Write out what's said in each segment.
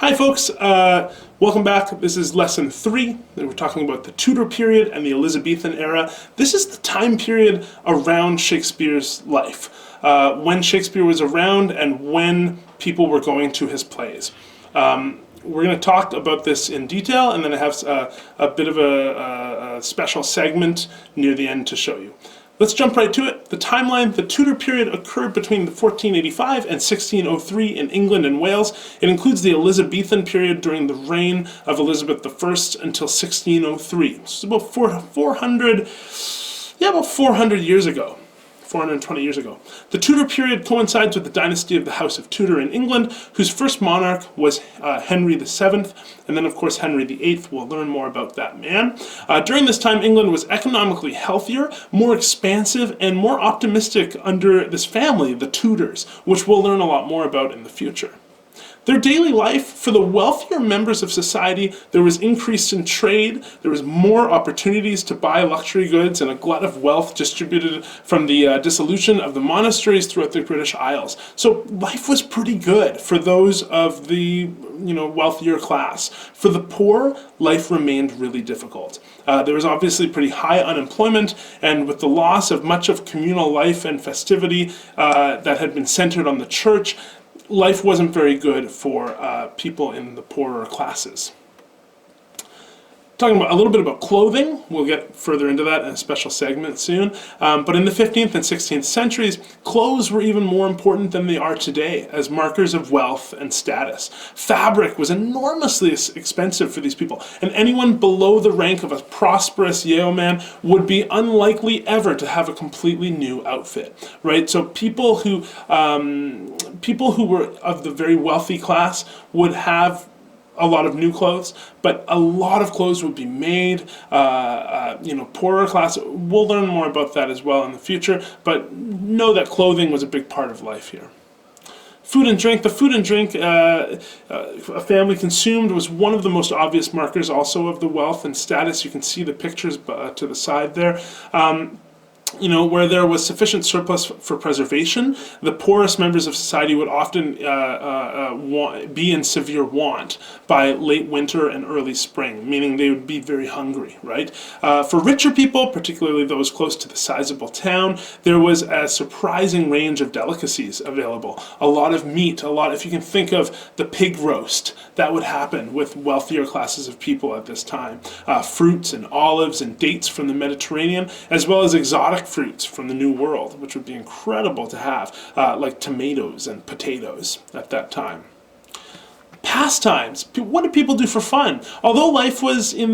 Hi folks, welcome back. This is lesson 3. We're talking about the Tudor period and the Elizabethan era. This is the time period around Shakespeare's life, when Shakespeare was around and when people were going to his plays. We're going to talk about this in detail, and then I have a bit of a special segment near the end to show you. Let's jump right to it. The timeline, the Tudor period occurred between 1485 and 1603 in England and Wales. It includes the Elizabethan period during the reign of Elizabeth I until 1603. This is about 400 years ago. 420 years ago. The Tudor period coincides with the dynasty of the House of Tudor in England, whose first monarch was Henry VII, and then of course Henry VIII. We'll learn more about that man. During this time, England was economically healthier, more expansive, and more optimistic under this family, the Tudors, which we'll learn a lot more about in the future. Their daily life, for the wealthier members of society, there was increase in trade, there was more opportunities to buy luxury goods, and a glut of wealth distributed from the dissolution of the monasteries throughout the British Isles. So life was pretty good for those of the wealthier class. For the poor, life remained really difficult. There was obviously pretty high unemployment, and with the loss of much of communal life and festivity that had been centered on the church, life wasn't very good for people in the poorer classes. Talking about a little bit about clothing, we'll get further into that in a special segment soon. But in the 15th and 16th centuries, clothes were even more important than they are today as markers of wealth and status. Fabric was enormously expensive for these people, and anyone below the rank of a prosperous yeoman would be unlikely ever to have a completely new outfit, right? So people who were of the very wealthy class would have a lot of new clothes, but a lot of clothes would be made, poorer class. We'll learn more about that as well in the future, but know that clothing was a big part of life here. Food and drink. The food and drink a family consumed was one of the most obvious markers also of the wealth and status. You can see the pictures to the side there. Where there was sufficient surplus for preservation, the poorest members of society would often be in severe want by late winter and early spring, meaning they would be very hungry, right? For richer people, particularly those close to the sizable town, there was a surprising range of delicacies available. A lot of meat, if you can think of the pig roast, that would happen with wealthier classes of people at this time. Fruits and olives and dates from the Mediterranean, as well as exotic fruits from the New World, which would be incredible to have, like tomatoes and potatoes at that time. Pastimes. What did people do for fun? Although life was for the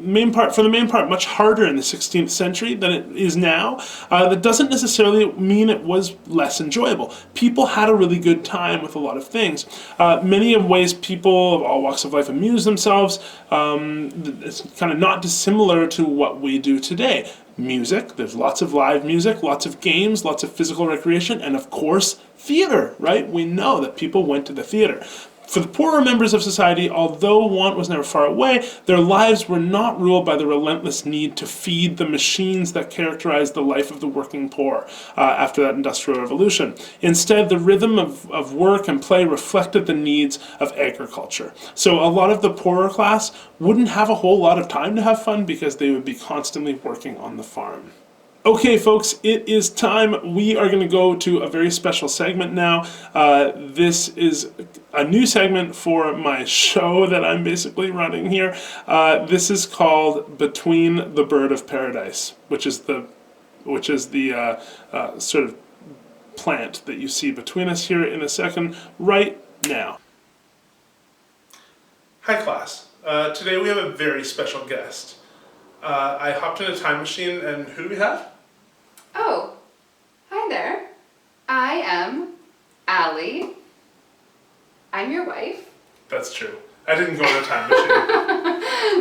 main part, much harder in the 16th century than it is now, that doesn't necessarily mean it was less enjoyable. People had a really good time with a lot of things. Many of ways people of all walks of life amuse themselves. It's kind of not dissimilar to what we do today. Music, there's lots of live music, lots of games, lots of physical recreation, and of course, theater, right? We know that people went to the theater. For the poorer members of society, although want was never far away, their lives were not ruled by the relentless need to feed the machines that characterized the life of the working poor after that Industrial Revolution. Instead, the rhythm of work and play reflected the needs of agriculture. So a lot of the poorer class wouldn't have a whole lot of time to have fun because they would be constantly working on the farm. Okay, folks, it is time. We are going to go to a very special segment now. This is a new segment for my show that I'm basically running here. This is called Between the Bird of Paradise, which is the sort of plant that you see between us here in a second, right now. Hi, class. Today we have a very special guest. I hopped in a time machine, and who do we have? Oh, hi there. I am Allie. I'm your wife. That's true. I didn't go in a time machine.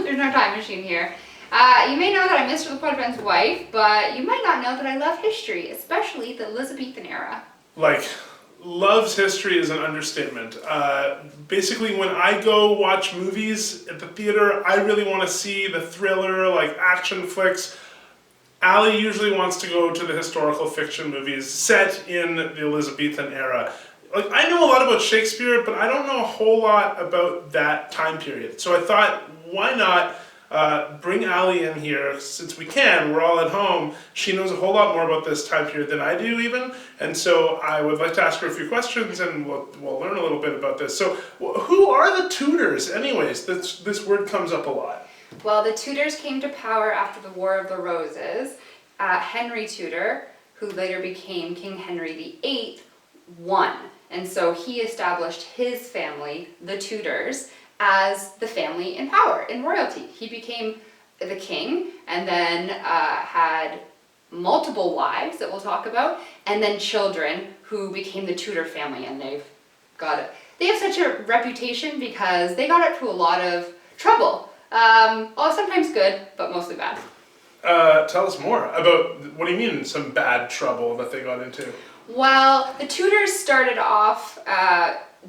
There's no time machine here. You may know that I'm Mr. LaPoitevin's wife, but you might not know that I love history, especially the Elizabethan era. Loves history is an understatement. Basically, when I go watch movies at the theater, I really want to see the thriller, action flicks. Allie usually wants to go to the historical fiction movies set in the Elizabethan era. like I know a lot about Shakespeare, but I don't know a whole lot about that time period. So I thought, why not bring Allie in here, since we can, we're all at home. She knows a whole lot more about this time period than I do even, and so I would like to ask her a few questions and we'll learn a little bit about this. So who are the Tudors anyways? This word comes up a lot. Well, the Tudors came to power after the War of the Roses. Henry Tudor, who later became King Henry VIII, won. And so he established his family, the Tudors, as the family in power, in royalty. He became the king and then had multiple wives that we'll talk about, and then children who became the Tudor family, and they have such a reputation because they got up to a lot of trouble. Sometimes good, but mostly bad. Tell us more about, what do you mean, some bad trouble that they got into? Well, the Tudors started off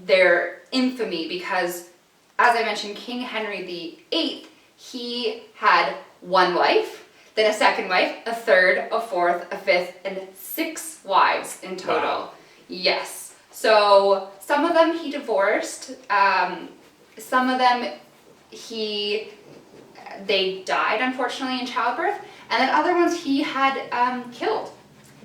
their infamy because, as I mentioned, King Henry VIII, he had one wife, then a second wife, a third, a fourth, a fifth, and 6 wives in total. Wow. Yes. So some of them he divorced, some of them they died, unfortunately, in childbirth, and then other ones he had killed.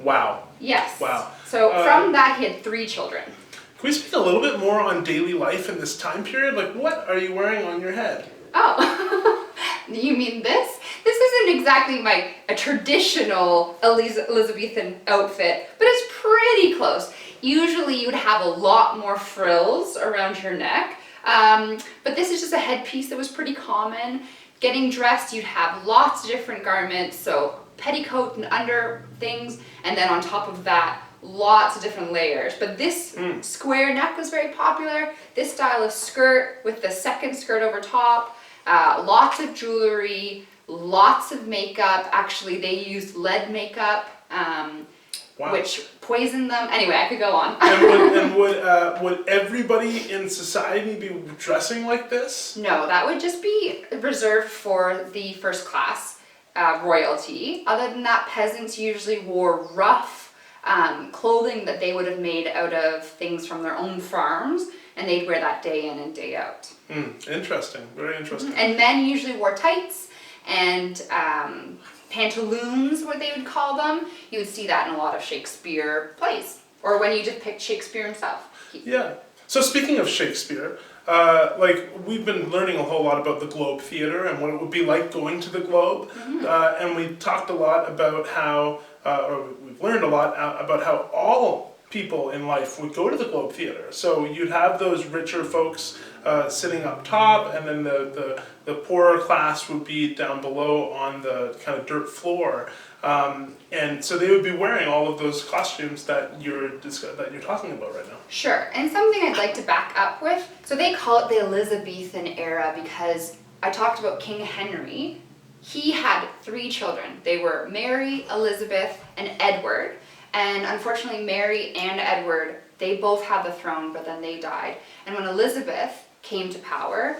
Wow. Yes. Wow. So from that, he had 3 children. Can we speak a little bit more on daily life in this time period? Like, what are you wearing on your head? Oh, you mean this? This isn't exactly a traditional Elizabethan outfit, but it's pretty close. Usually you'd have a lot more frills around your neck, but this is just a headpiece that was pretty common. Getting dressed, you'd have lots of different garments, so petticoat and under things, and then on top of that, lots of different layers. But this square neck was very popular. This style of skirt with the second skirt over top, lots of jewelry, lots of makeup. Actually, they used lead makeup, Wow. which poisoned them. Anyway, I could go on. And would everybody in society be dressing like this? No, that would just be reserved for the first class royalty. Other than that, peasants usually wore rough clothing that they would have made out of things from their own farms, and they'd wear that day in and day out. Interesting, very interesting. And men usually wore tights and pantaloons, what they would call them. You would see that in a lot of Shakespeare plays, or when you just picked Shakespeare himself. Yeah. So speaking of Shakespeare, we've been learning a whole lot about the Globe Theatre and what it would be like going to the Globe, and we talked a lot about how, or we've learned a lot about how all people in life would go to the Globe Theatre. So you'd have those richer folks sitting up top, and then the poorer class would be down below on the kind of dirt floor. And so they would be wearing all of those costumes that you're talking about right now. Sure, and something I'd like to back up with, so they call it the Elizabethan era because I talked about King Henry. He had 3 children. They were Mary, Elizabeth, and Edward. And unfortunately, Mary and Edward, they both had the throne, but then they died. And when Elizabeth came to power,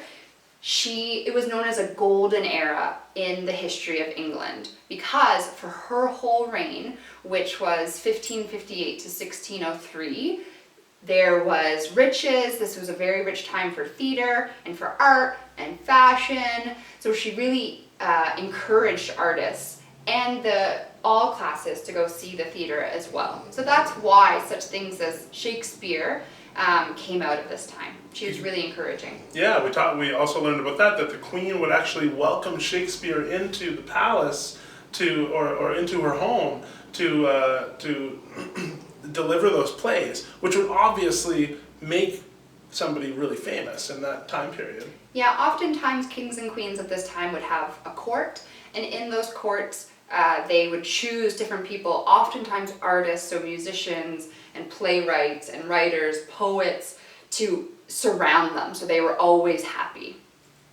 it was known as a golden era in the history of England because for her whole reign, which was 1558 to 1603, there was riches. This was a very rich time for theater and for art and fashion. So she really encouraged artists and all classes to go see the theater as well. So that's why such things as Shakespeare came out of this time. She was really encouraging. Yeah, we also learned about that the Queen would actually welcome Shakespeare into the palace or into her home to deliver those plays, which would obviously make somebody really famous in that time period. Yeah, oftentimes kings and queens at this time would have a court, and in those courts they would choose different people, oftentimes artists, so musicians and playwrights and writers, poets, to surround them, so they were always happy.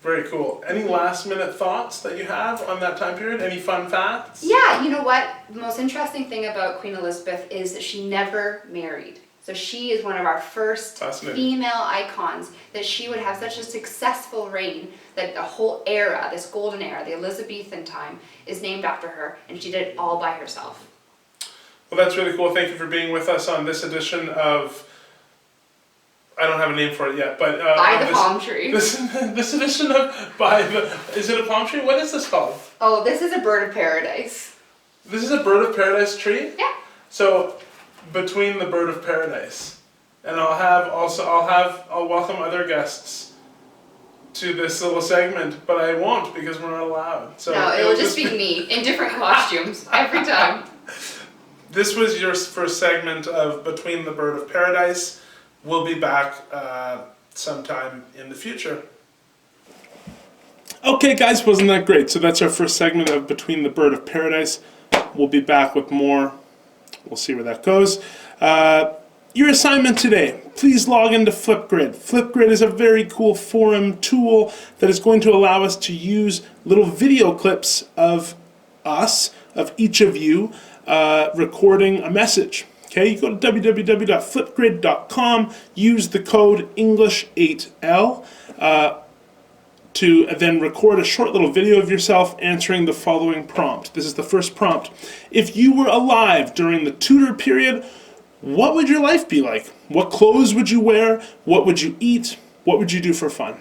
Very cool. Any last minute thoughts that you have on that time period? Any fun facts? Yeah, you know what? The most interesting thing about Queen Elizabeth is that she never married. So she is one of our first female icons, that she would have such a successful reign that the whole era, this golden era, the Elizabethan time, is named after her, and she did it all by herself. Well, that's really cool. Thank you for being with us on this edition of I don't have a name for it yet, but By the palm tree. This edition of By the, is it a palm tree? What is this called? Oh, this is a bird of paradise. This is a bird of paradise tree? Yeah. So, between the bird of paradise, and I'll welcome other guests to this little segment, but I won't because we're not allowed. So no, it'll just be me in different costumes every time. This was your first segment of Between the Bird of Paradise. We'll be back sometime in the future. Okay, guys, wasn't that great? So that's our first segment of Between the Bird of Paradise. We'll be back with more. We'll see where that goes. Your assignment today, please log into Flipgrid. Flipgrid is a very cool forum tool that is going to allow us to use little video clips of us, of each of you, recording a message. Okay, you go to www.flipgrid.com, use the code English8L to then record a short little video of yourself answering the following prompt. This is the first prompt. If you were alive during the Tudor period, what would your life be like? What clothes would you wear? What would you eat? What would you do for fun?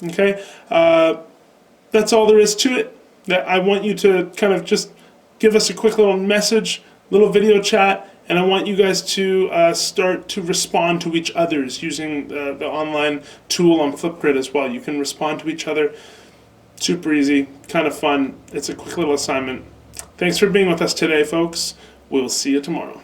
Okay, that's all there is to it. I want you to kind of just give us a quick little message, little video chat, and I want you guys to start to respond to each other's using the online tool on Flipgrid as well. You can respond to each other. Super easy, kind of fun. It's a quick little assignment. Thanks for being with us today, folks. We'll see you tomorrow.